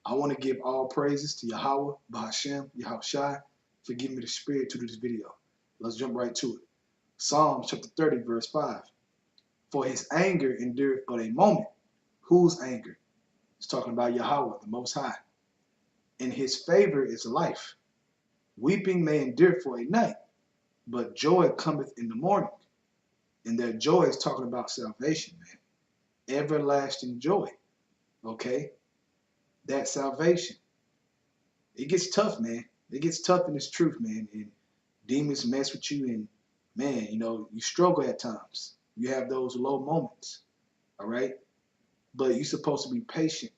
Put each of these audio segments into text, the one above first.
I want to give all praises to Yahweh, Bahashem, Yahushai, for giving me the spirit to do this video. Let's jump right to it. Psalms chapter 30, verse 5. For his anger endureth but a moment. Whose anger? It's talking about Yahweh, the Most High. In his favor is life. Weeping may endure for a night, but joy cometh in the morning. And that joy is talking about salvation, man. Everlasting joy. Okay? That salvation. It gets tough, man. It gets tough in this truth, man. And demons mess with you, and man, you struggle at times. You have those low moments. All right? But you're supposed to be patient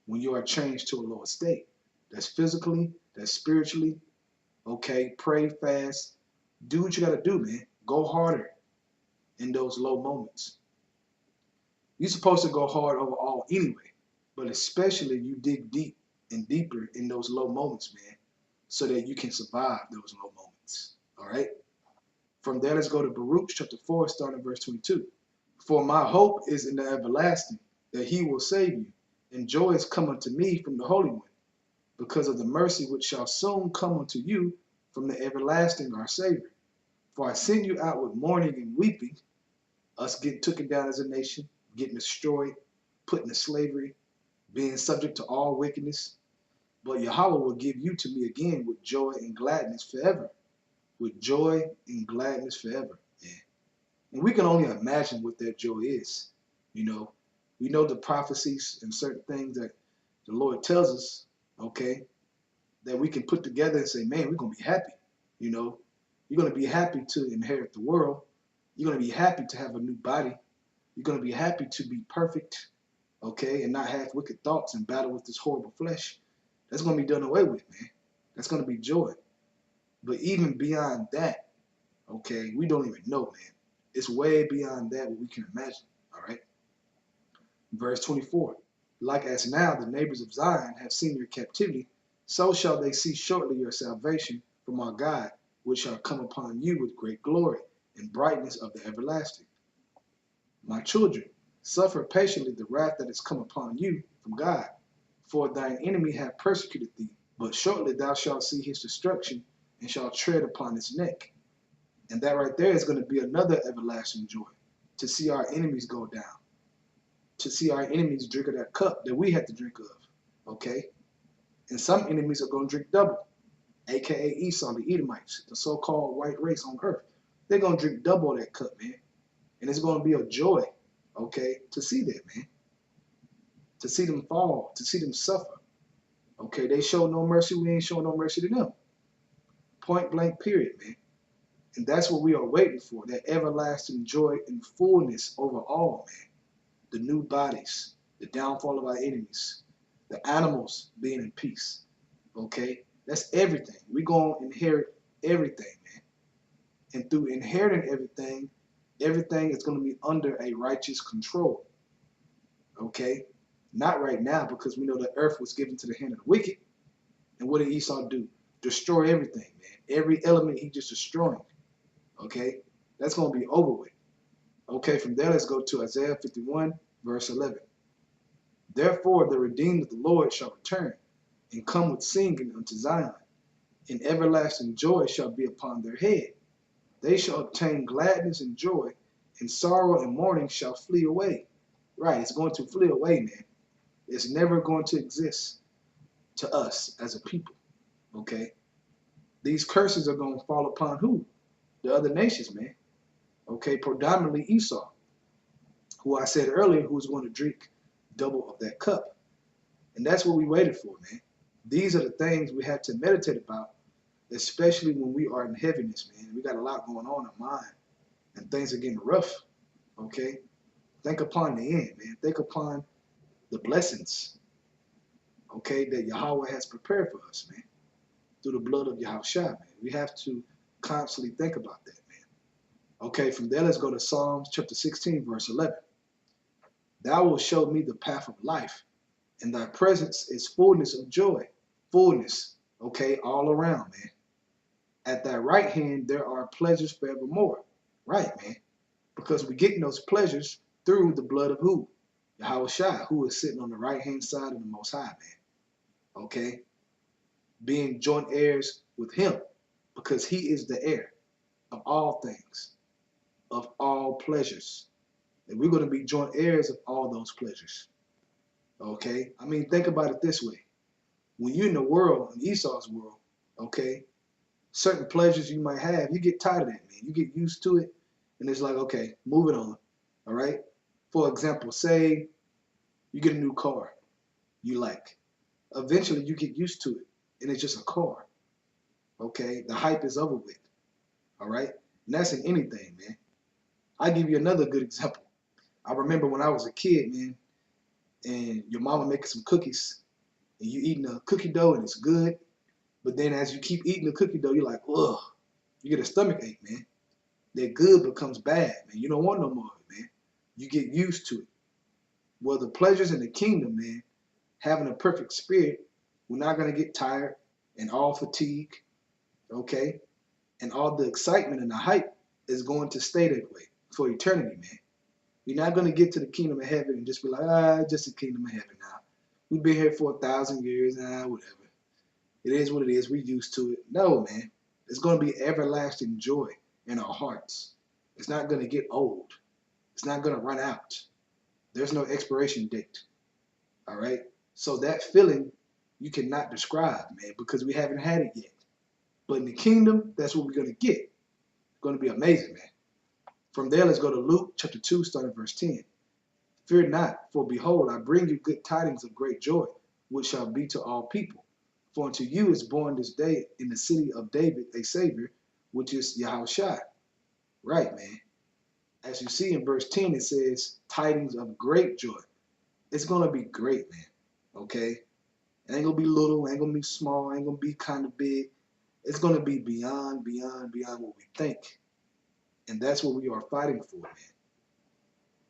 when you are changed to a lower state. That's physically, that's spiritually. Okay, pray, fast. Do what you got to do, man. Go harder in those low moments. You're supposed to go hard overall anyway, but especially you dig deep and deeper in those low moments, man, so that you can survive those low moments. All right? From there, let's go to Baruch chapter 4, starting verse 22. For my hope is in the everlasting, that he will save you, and joy is come unto me from the Holy One, because of the mercy which shall soon come unto you from the everlasting our Savior. For I send you out with mourning and weeping, us getting taken down as a nation, getting destroyed, put into slavery, being subject to all wickedness. But Yahweh will give you to me again with joy and gladness forever. With joy and gladness forever. Yeah. And we can only imagine what that joy is. We know the prophecies and certain things that the Lord tells us, okay, that we can put together and say, man, we're going to be happy. You're going to be happy to inherit the world. You're going to be happy to have a new body. You're going to be happy to be perfect, okay, and not have wicked thoughts and battle with this horrible flesh. That's going to be done away with, man. That's going to be joy. But even beyond that, okay, we don't even know, man. It's way beyond that what we can imagine, all right? Verse 24. Like as now the neighbors of Zion have seen your captivity, so shall they see shortly your salvation from our God, which shall come upon you with great glory and brightness of the everlasting. My children, suffer patiently the wrath that is come upon you from God. For thine enemy hath persecuted thee, but shortly thou shalt see his destruction, and shalt tread upon his neck. And that right there is going to be another everlasting joy, to see our enemies go down, to see our enemies drink of that cup that we had to drink of, okay? And some enemies are going to drink double, aka Esau, the Edomites, the so-called white race on earth. They're going to drink double of that cup, man. And it's going to be a joy, okay, to see that, man. To see them fall, to see them suffer. Okay, they show no mercy, we ain't showing no mercy to them. Point blank, period, man. And that's what we are waiting for, that everlasting joy and fullness over all, man. The new bodies, the downfall of our enemies, the animals being in peace, okay? That's everything. We're going to inherit everything, man. And through inheriting everything, everything is going to be under a righteous control, okay? Not right now, because we know the earth was given to the hand of the wicked. And what did Esau do? Destroy everything, man. Every element he just destroying, okay? That's going to be over with. Okay, from there, let's go to Isaiah 51, verse 11. Therefore, the redeemed of the Lord shall return and come with singing unto Zion, and everlasting joy shall be upon their head. They shall obtain gladness and joy, and sorrow and mourning shall flee away. Right, it's going to flee away, man. It's never going to exist to us as a people, okay? These curses are going to fall upon who? The other nations, man. Okay, predominantly Esau, who I said earlier, who's going to drink double of that cup. And that's what we waited for, man. These are the things we have to meditate about, especially when we are in heaviness, man. We got a lot going on in our mind, and things are getting rough, okay? Think upon the end, man. Think upon the blessings, okay, that Yahweh has prepared for us, man, through the blood of Yahushua, man. We have to constantly think about that, man. Okay, from there, let's go to Psalms chapter 16, verse 11. Thou wilt show me the path of life, and thy presence is fullness of joy. Fullness, okay, all around, man. At thy right hand, there are pleasures forevermore. Right, man. Because we're getting those pleasures through the blood of who? Yahweh Shai, who is sitting on the right hand side of the Most High, man. Okay? Being joint heirs with him because he is the heir of all things, of all pleasures. And we're going to be joint heirs of all those pleasures. Okay? I mean, think about it this way. When you're in the world, in Esau's world, okay, certain pleasures you might have, you get tired of that, man. You get used to it, and it's like, okay, move it on. All right? For example, say you get a new car you like. Eventually, you get used to it, and it's just a car. Okay? The hype is over with. All right? And that's in anything, man. I'll give you another good example. I remember when I was a kid, man, and your mama making some cookies, and you eating a cookie dough, and it's good. But then as you keep eating the cookie dough, you're like, ugh, you get a stomach ache, man. That good becomes bad, man. You don't want no more of it, man. You get used to it. Well, the pleasures in the kingdom, man, having a perfect spirit, we're not going to get tired and all fatigue, okay? And all the excitement and the hype is going to stay that way for eternity, man. You're not going to get to the kingdom of heaven and just be like, just the kingdom of heaven now. We've been here for 1,000 years, whatever. It is what it is. We're used to it. No, man. It's going to be everlasting joy in our hearts. It's not going to get old. It's not going to run out. There's no expiration date. All right? So that feeling you cannot describe, man, because we haven't had it yet. But in the kingdom, that's what we're going to get. It's going to be amazing, man. From there, let's go to Luke chapter 2, starting verse 10. Fear not, for behold, I bring you good tidings of great joy, which shall be to all people. For unto you is born this day in the city of David a Savior, which is Yahushua. Right, man. As you see in verse 10, it says tidings of great joy. It's going to be great, man. Okay? It ain't going to be little, ain't going to be small, ain't going to be kind of big. It's going to be beyond what we think. And that's what we are fighting for, man.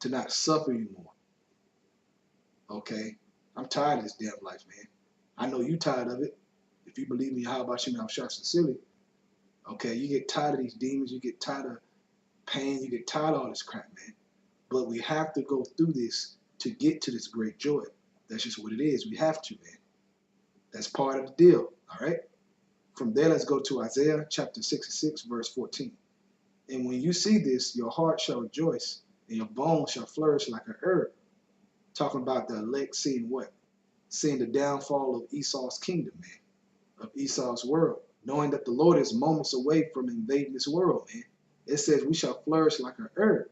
To not suffer anymore. Okay? I'm tired of this damn life, man. I know you tired of it. If you believe me, how about you? I'm sure sincerely. Okay, you get tired of these demons. You get tired of pain. You get tired of all this crap, man. But we have to go through this to get to this great joy. That's just what it is. We have to, man. That's part of the deal, all right? From there, let's go to Isaiah chapter 66, verse 14. And when you see this, your heart shall rejoice, and your bones shall flourish like a herb. Talking about the elect seeing what? Seeing the downfall of Esau's kingdom, man. Of Esau's world. Knowing that the Lord is moments away from invading this world, man. It says we shall flourish like a herb.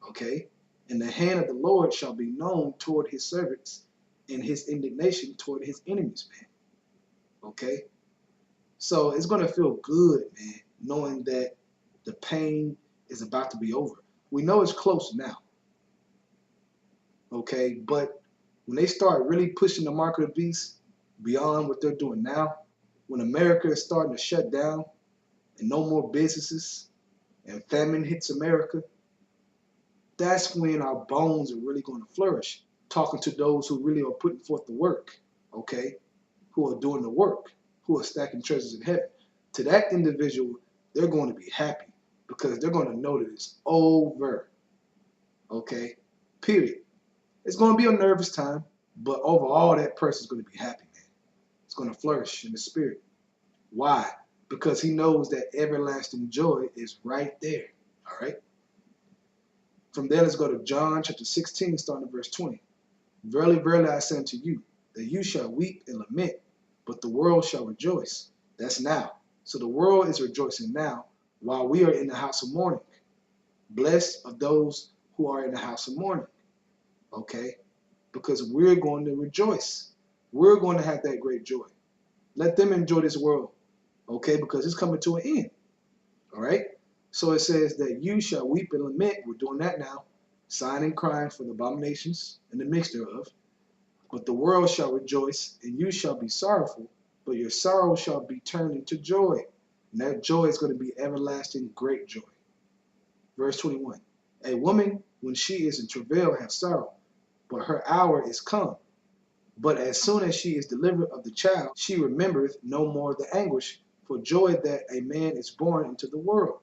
Okay? And the hand of the Lord shall be known toward his servants, and his indignation toward his enemies, man. Okay? So it's going to feel good, man, knowing that the pain is about to be over. We know it's close now. Okay? But when they start really pushing the mark of the beast beyond what they're doing now, when America is starting to shut down and no more businesses and famine hits America, that's when our bones are really going to flourish. Talking to those who really are putting forth the work, okay? Who are doing the work, who are stacking treasures in heaven. To that individual, they're going to be happy because they're going to know that it's over, okay? Period. It's going to be a nervous time, but overall, that person's going to be happy, man. It's going to flourish in the spirit. Why? Because he knows that everlasting joy is right there, all right? From there, let's go to John chapter 16, starting at verse 20. Verily, verily, I say unto you, that you shall weep and lament, but the world shall rejoice. That's now. So the world is rejoicing now while we are in the house of mourning. Blessed are those who are in the house of mourning, okay? Because we're going to rejoice. We're going to have that great joy. Let them enjoy this world, okay? Because it's coming to an end, all right? So it says that you shall weep and lament. We're doing that now. Sighing and crying for the abominations and the mix thereof. But the world shall rejoice, and you shall be sorrowful, but your sorrow shall be turned into joy. And that joy is going to be everlasting great joy. Verse 21. A woman, when she is in travail, hath sorrow, but her hour is come. But as soon as she is delivered of the child, she remembereth no more the anguish for joy that a man is born into the world.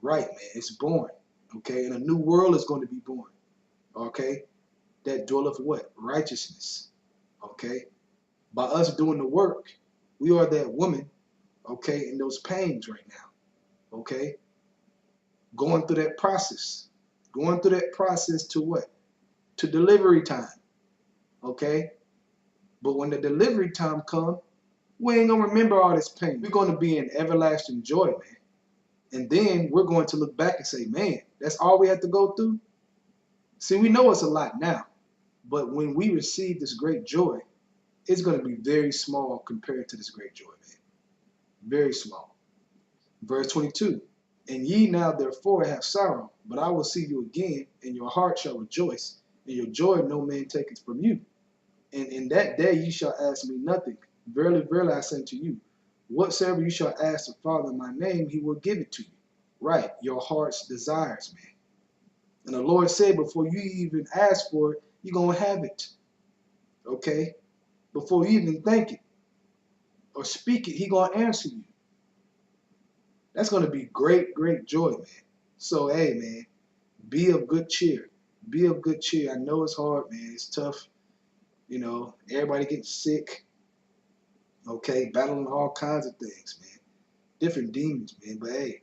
Right, man, it's born. Okay, and a new world is going to be born. Okay, that dwelleth what? Righteousness. Okay? By us doing the work, we are that woman, okay, in those pains right now. Okay? Going through that process. Going through that process to what? To delivery time. Okay? But when the delivery time comes, we ain't gonna remember all this pain. We're gonna be in everlasting joy, man. And then we're going to look back and say, man, that's all we had to go through. See, we know it's a lot now, but when we receive this great joy, it's going to be very small compared to this great joy, man. Very small. Verse 22, and ye now therefore have sorrow, but I will see you again, and your heart shall rejoice, and your joy no man taketh from you. And in that day ye shall ask me nothing. Verily, verily, I say unto you, whatsoever you shall ask the Father in my name, he will give it to you. Right, your heart's desires, man. And the Lord said, before you even ask for it, you're going to have it. Okay? Before you even think it or speak it, He going to answer you. That's going to be great, great joy, man. So, hey, man, be of good cheer. Be of good cheer. I know it's hard, man. It's tough. You know, everybody getting sick. Okay? Battling all kinds of things, man. Different demons, man. But, hey,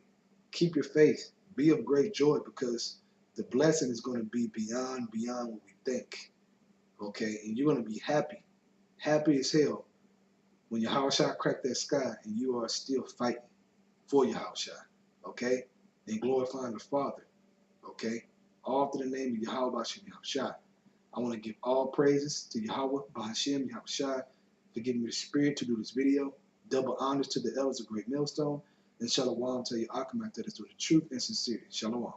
keep your faith. Be of great joy because the blessing is going to be beyond what we think. Okay? And you're going to be happy as hell when your house shot crack that sky and you are still fighting for your house shot. Okay? And glorifying the Father. Okay? All through the name of Yahweh Bashem Yahushua. I want to give all praises to Yahweh Bahashem Yahushua for giving me the spirit to do this video. Double honors to the elders of Great Millstone. And Shalom to your Akamat that is with the truth and sincerity. Shalom.